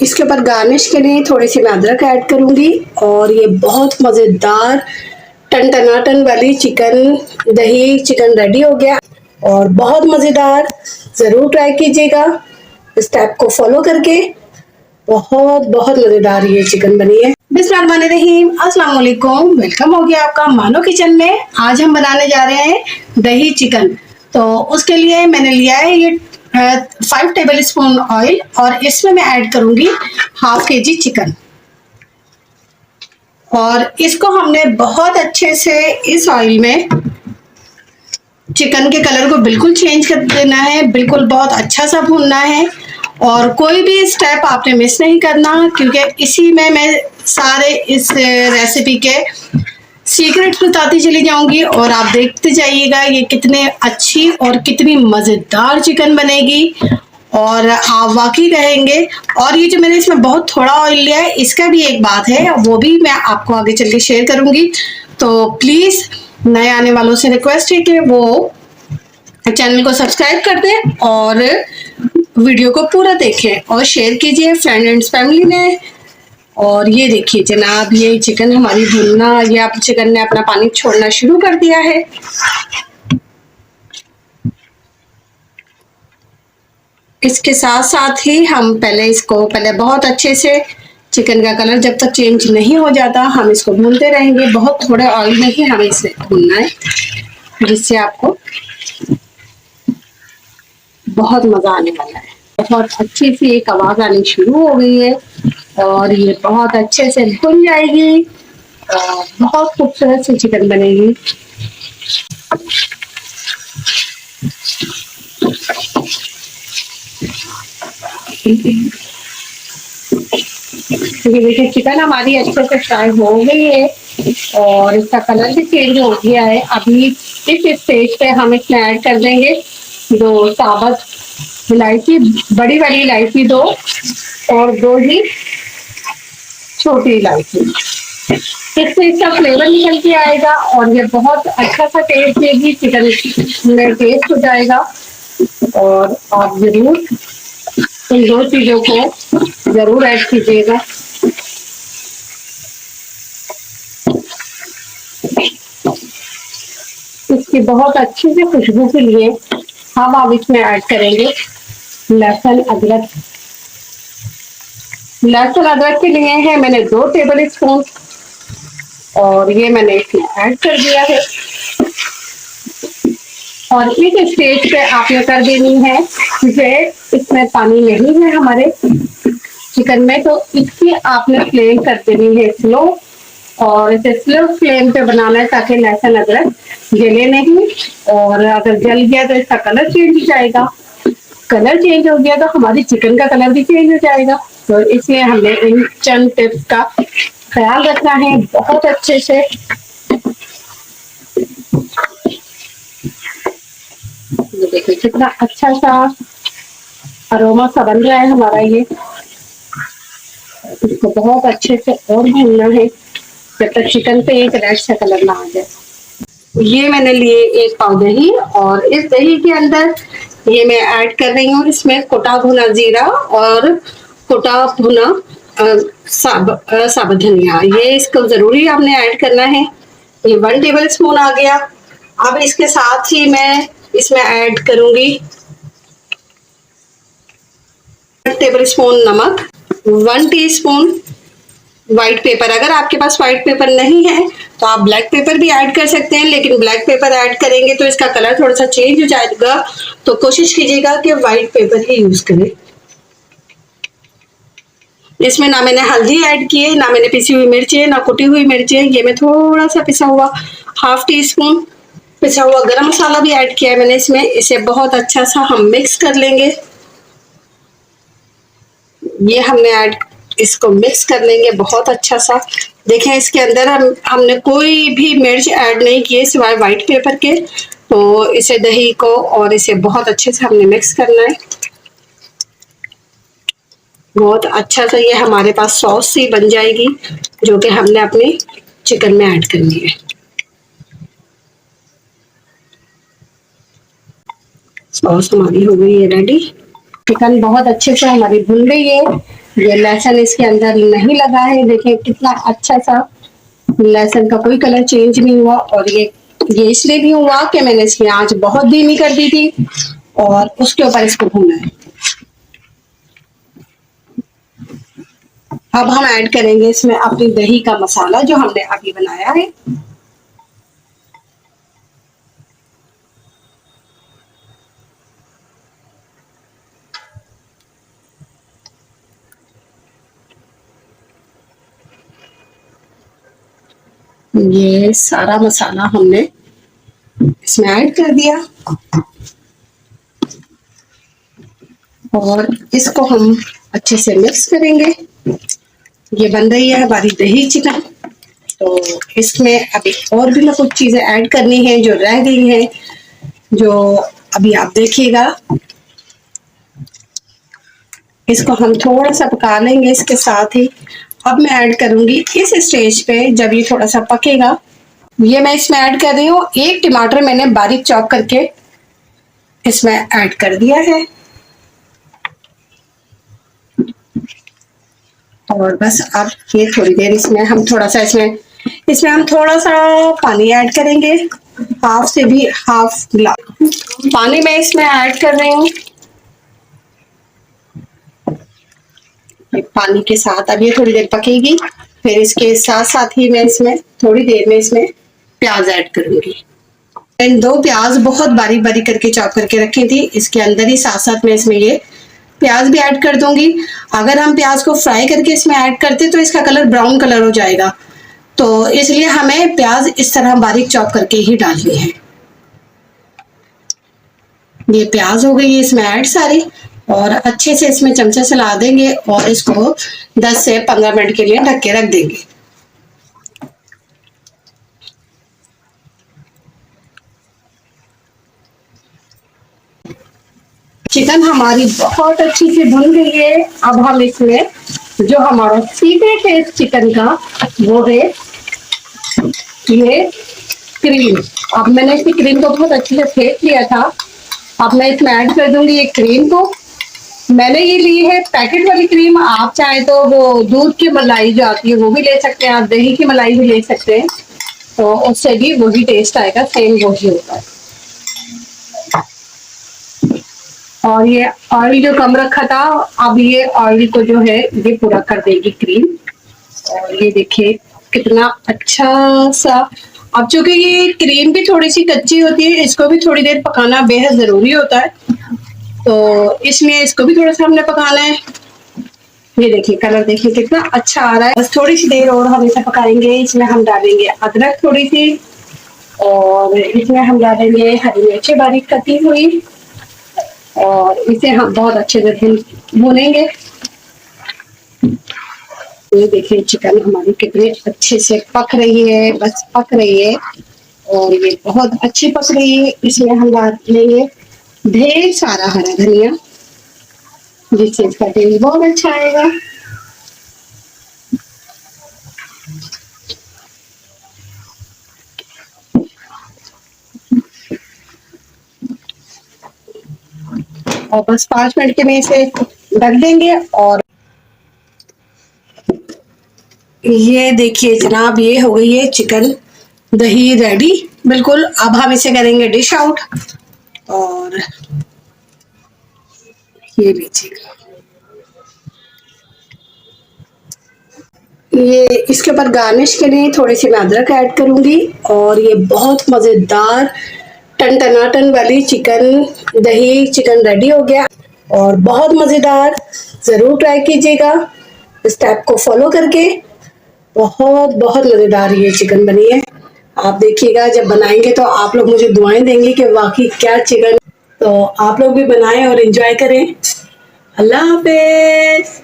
इसके ऊपर गार्निश के लिए थोड़ी सी मैं अदरक ऐड करूंगी और ये बहुत मज़ेदार टन टनाटन वाली चिकन दही चिकन रेडी हो गया और बहुत मज़ेदार। ज़रूर ट्राई कीजिएगा इस स्टेप को फॉलो करके। बहुत बहुत मज़ेदार ये चिकन बनी है। बिस्मिल्लाहिर्रहमानिर्रहीम, अस्सलाम वालेकुम। वेलकम हो गया आपका मानो किचन में। आज हम बनाने जा रहे हैं दही चिकन। तो उसके लिए मैंने लिया है ये 5 टेबल स्पून ऑयल और इसमें मैं ऐड करूंगी हाफ केजी चिकन। और इसको हमने बहुत अच्छे से इस ऑयल में चिकन के कलर को बिल्कुल चेंज कर देना है, बिल्कुल बहुत अच्छा सा भूनना है और कोई भी स्टेप आपने मिस नहीं करना, क्योंकि इसी में मैं सारे इस रेसिपी के सीक्रेट्स बताती चली जाऊंगी और आप देखते जाइएगा ये कितने अच्छी और कितनी मज़ेदार चिकन बनेगी और आप वाकई कहेंगे। और ये जो मैंने इसमें बहुत थोड़ा ऑयल लिया है, इसका भी एक बात है, वो भी मैं आपको आगे चल के शेयर करूंगी। तो प्लीज़ नए आने वालों से रिक्वेस्ट है कि वो चैनल को सब्सक्राइब कर दें और वीडियो को पूरा देखें और शेयर कीजिए फ्रेंड एंड फैमिली में। और ये देखिए जनाब, ये चिकन हमारी भुनना, ये आप चिकन ने अपना पानी छोड़ना शुरू कर दिया है। इसके साथ साथ ही हम पहले बहुत अच्छे से चिकन का कलर जब तक चेंज नहीं हो जाता हम इसको भूनते रहेंगे। बहुत थोड़े ऑयल में ही हमें इसे भूनना है, जिससे आपको बहुत मज़ा आने वाला है। बहुत अच्छी सी एक आवाज़ आनी शुरू हो गई है और ये बहुत अच्छे से भुन जाएगी और बहुत खूबसूरत सी चिकन बनेगी। ये देखिए चिकन हमारी अच्छे से फ्राई हो गई है और इसका कलर भी चेंज हो गया है। अभी इस स्टेज पे हम इसमें ऐड कर देंगे 2 साबुत इलायची, बड़ी वाली इलायची 2 और 2 ही छोटी इलायची। इससे इसका फ्लेवर निकल के आएगा और ये बहुत अच्छा सा टेस्ट देगी, चिकन में टेस्ट हो जाएगा। और आप जरूर इन 2 चीजों को जरूर ऐड कीजिएगा। इसकी बहुत अच्छी सी खुशबू के लिए हम अब इसमें ऐड करेंगे लहसुन अदरक। लहसुन अदरक के लिए है मैंने 2 टेबल स्पून और ये मैंने इसमें ऐड कर दिया है। और इस स्टेज पे आपने कर देनी है, क्योंकि इसमें पानी नहीं है हमारे चिकन में, तो इसकी आपने फ्लेम कर देनी है स्लो और इसे स्लो फ्लेम पे बनाना है ताकि लहसुन अदरक जले नहीं। और अगर जल गया तो इसका कलर चेंज हो जाएगा, कलर चेंज हो गया तो हमारी चिकन का कलर भी चेंज हो जाएगा। तो इसलिए हमने इन चंद टिप्स का ख्याल रखना है बहुत अच्छे से। ये देखिए कितना अच्छा सा अरोमा सा बन रहा है हमारा ये। इसको बहुत अच्छे से और भूनना है जब तक चिकन पे एक रेड सा कलर ना आ जाए। ये मैंने लिए 1 पाव दही और इस दही के अंदर ये मैं ऐड कर रही हूँ इसमें कोटा भुना जीरा और कोटा भुना साबुत धनिया। ये इसको जरूरी आपने ऐड करना है। ये 1 टेबल स्पून आ गया। अब इसके साथ ही मैं इसमें ऐड करूंगी 1 टेबल स्पून नमक, 1 टीस्पून व्हाइट पेपर। अगर आपके पास व्हाइट पेपर नहीं है तो आप ब्लैक पेपर भी ऐड कर सकते हैं, लेकिन ब्लैक पेपर ऐड करेंगे तो इसका कलर थोड़ा सा चेंज हो जाएगा, तो कोशिश कीजिएगा कि व्हाइट पेपर ही यूज करें। इसमें ना मैंने हल्दी ऐड की है, ना मैंने पिसी हुई मिर्ची है, ना कुटी हुई मिर्ची है। ये मैं थोड़ा सा पिसा हुआ ½ टीस्पून पिसा हुआ गरम मसाला भी ऐड किया है मैंने इसमें। इसे बहुत अच्छा सा हम मिक्स कर लेंगे। ये हमने ऐड इसको मिक्स कर लेंगे बहुत अच्छा सा। देखें इसके अंदर हमने कोई भी मिर्च ऐड नहीं किए सिवाय व्हाइट पेपर के। तो इसे दही को और इसे बहुत अच्छे से हमने मिक्स करना है। बहुत अच्छा सा ये हमारे पास सॉस सी बन जाएगी जो कि हमने अपने चिकन में ऐड करनी है। सॉस हमारी हो गई है रेडी। चिकन बहुत अच्छे से हमारी भुन गई है। ये लहसुन इसके अंदर नहीं लगा है, देखिए कितना अच्छा सा लहसुन का कोई कलर चेंज नहीं हुआ। और ये इसलिए नहीं हुआ कि मैंने इसकी आंच बहुत धीमी कर दी थी और उसके ऊपर इसको भूना है। अब हम ऐड करेंगे इसमें अपनी दही का मसाला जो हमने अभी बनाया है। ये सारा मसाला हमने इसमें ऐड कर दिया और इसको हम अच्छे से मिक्स करेंगे। ये बन रही है हमारी दही चिकन। तो इसमें अभी और भी मैं कुछ चीजें ऐड करनी है जो रह गई हैं, जो अभी आप देखिएगा। इसको हम थोड़ा सा पका लेंगे इसके साथ ही। अब मैं ऐड करूंगी इस स्टेज पे, जब ये थोड़ा सा पकेगा, ये मैं इसमें ऐड कर रही हूँ। एक टमाटर मैंने बारीक चॉप करके इसमें ऐड कर दिया है और बस अब ये थोड़ी देर इसमें हम थोड़ा सा इसमें हम थोड़ा सा पानी ऐड करेंगे। हाफ से भी हाफ गिलास पानी मैं इसमें ऐड कर रही हूँ। पानी के साथ अब ये थोड़ी देर पकेगी। फिर इसके साथ साथ ही मैं इसमें थोड़ी देर में इसमें प्याज ऐड करूंगी। मैंने 2 प्याज बहुत बारीक बारीक करके चॉप करके रखी थी। इसके अंदर ही साथ साथ मैं इसमें ये प्याज भी ऐड कर दूंगी। अगर हम प्याज को फ्राई करके इसमें ऐड करते तो इसका कलर ब्राउन कलर हो जाएगा, तो इसलिए हमें प्याज इस तरह बारीक चॉप करके ही डालनी है। ये प्याज हो गई है इसमें ऐड सारी और अच्छे से इसमें चमचा से ला देंगे और इसको 10 से 15 मिनट के लिए ढक के रख देंगे। चिकन हमारी बहुत अच्छी से भुन गई है। अब हम इसमें जो हमारा सीक्रेट है इस चिकन का, वो है ये क्रीम। अब मैंने इस क्रीम को बहुत अच्छे से फेंट लिया था। अब मैं इसमें ऐड कर दूंगी ये क्रीम को। मैंने ये ली है पैकेट वाली क्रीम। आप चाहे तो वो दूध की मलाई जो आती है वो भी ले सकते हैं, आप दही की मलाई भी ले सकते हैं, तो उससे भी वही टेस्ट आएगा, सेम वही होता है। और ये ऑयल जो कम रखा था, अब ये ऑयल को जो है ये पूरा कर देगी क्रीम। और ये देखिए कितना अच्छा सा। अब चूंकि ये क्रीम भी थोड़ी सी कच्ची होती है, इसको भी थोड़ी देर पकाना बेहद जरूरी होता है, तो इसलिए इसको भी थोड़ा सा हमने पकाना है। ये देखिए कलर देखिए कितना अच्छा आ रहा है। बस थोड़ी सी देर और हम इसे पकाएंगे। इसमें हम डालेंगे अदरक थोड़ी सी और इसमें हम डालेंगे हरी मिर्ची बारीक कटी हुई और इसे हम बहुत अच्छे से भूनेंगे। ये देखिए चिकन हमारी कितने अच्छे से पक रही है, बस पक रही है और ये बहुत अच्छी पक रही है। इसमें हम डालेंगे ढेर सारा हरा धनिया, जिससे इसका टेस्ट बहुत अच्छा आएगा। और बस 5 मिनट के लिए इसे ढक देंगे। और ये देखिए जनाब, ये हो गई है चिकन दही रेडी बिल्कुल। अब हम इसे करेंगे डिश आउट और ये लीजिएगा। ये इसके ऊपर गार्निश के लिए थोड़ी सी मैं अदरक ऐड करूंगी और ये बहुत मजेदार टन वाली चिकन दही चिकन रेडी हो गया और बहुत मजेदार। जरूर ट्राई कीजिएगा इस स्टेप को फॉलो करके। बहुत बहुत मजेदार ये चिकन बनी है। आप देखिएगा जब बनाएंगे तो आप लोग मुझे दुआएं देंगे कि वाकई क्या चिकन। तो आप लोग भी बनाएं और एंजॉय करें। अल्लाह हाफिज।